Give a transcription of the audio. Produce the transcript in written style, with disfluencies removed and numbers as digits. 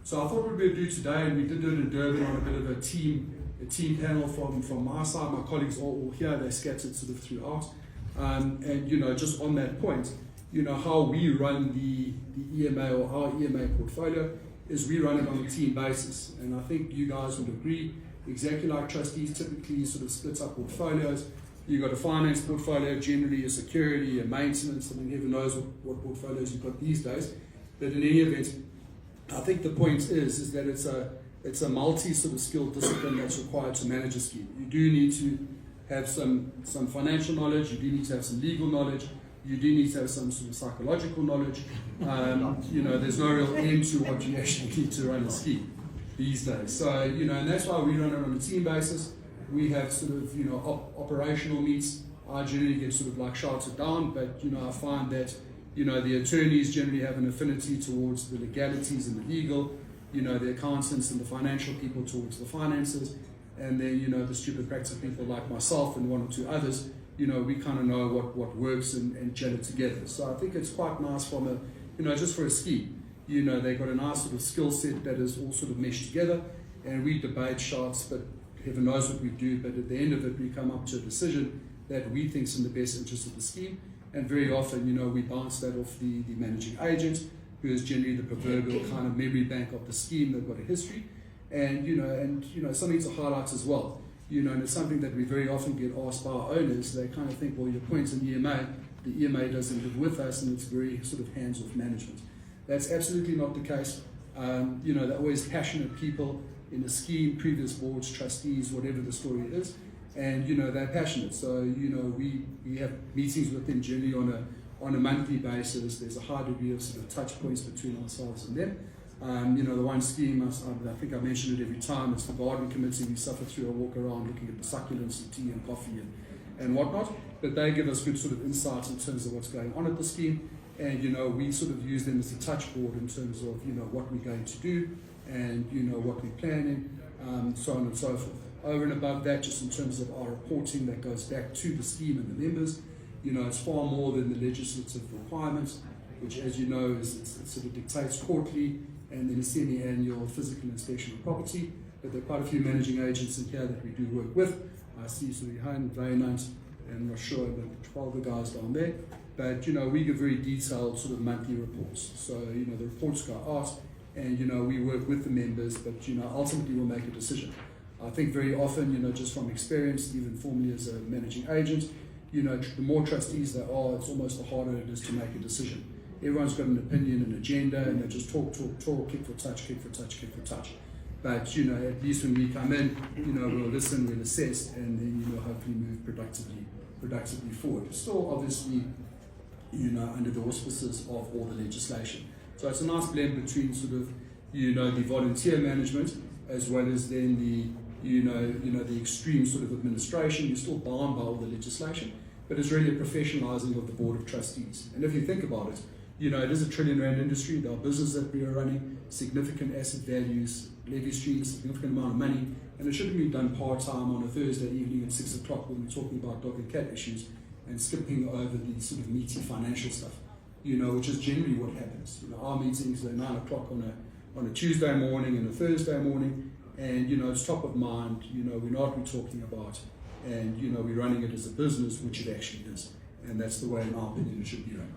So I thought what we'd do today, and we did do it in Durban on a bit of a team panel from my side. My colleagues are all here, they're scattered sort of throughout. And just on that point, how we run the EMA or our EMA portfolio is we run it on a team basis. And I think you guys would agree, exactly like trustees typically sort of split up portfolios. You've got a finance portfolio, generally a security, a maintenance. I mean, who knows what portfolios you've got these days. But in any event, I think the point is that it's a multi sort of skilled discipline that's required to manage a scheme. You do need to have some financial knowledge, you do need to have some legal knowledge, you do need to have some sort of psychological knowledge. There's no real end to what you actually need to run a scheme these days. So, and that's why we run it on a team basis. We have sort of, operational meets. I generally get sort of like shouted down, but, I find that, the attorneys generally have an affinity towards the legalities and the legal, the accountants and the financial people towards the finances, and then, the stupid practice people like myself and one or two others, we kind of know what works and gel it together. So I think it's quite nice from a, just for a scheme. They've got a nice sort of skill set that is all sort of meshed together, and we debate shots, but heaven knows what we do, but at the end of it, we come up to a decision that we think is in the best interest of the scheme. And very often, we bounce that off the managing agent, who is generally the proverbial kind of memory bank of the scheme. They've got a history. And, something to highlight as well. And it's something that we very often get asked by our owners. They kind of think, well, your point's in EMA, the EMA doesn't live with us, and it's very sort of hands-off management. That's absolutely not the case. They're always passionate people in the scheme, previous boards, trustees, whatever the story is. And, they're passionate. So, we have meetings with them generally on a monthly basis. There's a high degree of sort of touch points between ourselves and them. The one scheme, I think I mention it every time, it's the garden committee. We suffer through a walk around looking at the succulents and tea and coffee and whatnot. But they give us good sort of insights in terms of what's going on at the scheme. And, we sort of use them as a touch board in terms of, what we're going to do and, what we're planning, so on and so forth. Over and above that, just in terms of our reporting that goes back to the scheme and the members, it's far more than the legislative requirements, which, as you know, it sort of dictates quarterly and then a semi-annual physical inspection of property. But there are quite a few managing agents in here that we do work with. I see Surihan, Vainant, and I'm not sure, but 12 of the guys down there. But, we give very detailed sort of monthly reports. So, the reports go out and, we work with the members, but, ultimately we'll make a decision. I think very often, just from experience, even formerly as a managing agent, the more trustees there are, it's almost the harder it is to make a decision. Everyone's got an opinion, an agenda, and they just talk, kick for touch. But, at least when we come in, we'll listen, we'll assess, and then, hopefully move productively forward. Still, obviously, under the auspices of all the legislation. So it's a nice blend between sort of, the volunteer management, as well as then the extreme sort of administration. You're still bound by all the legislation, but it's really a professionalizing of the Board of Trustees. And if you think about it, it is a R1 trillion industry. There are businesses that we are running, significant asset values, levy streams, significant amount of money, and it shouldn't be done part-time on a Thursday evening at 6 o'clock when we're talking about dog and cat issues and skipping over the sort of meaty financial stuff, which is generally what happens. Our meetings are 9 o'clock on a Tuesday morning and a Thursday morning, and it's top of mind. We know what we're talking about, and we're running it as a business, which it actually is, and that's the way, in our opinion, it should be run.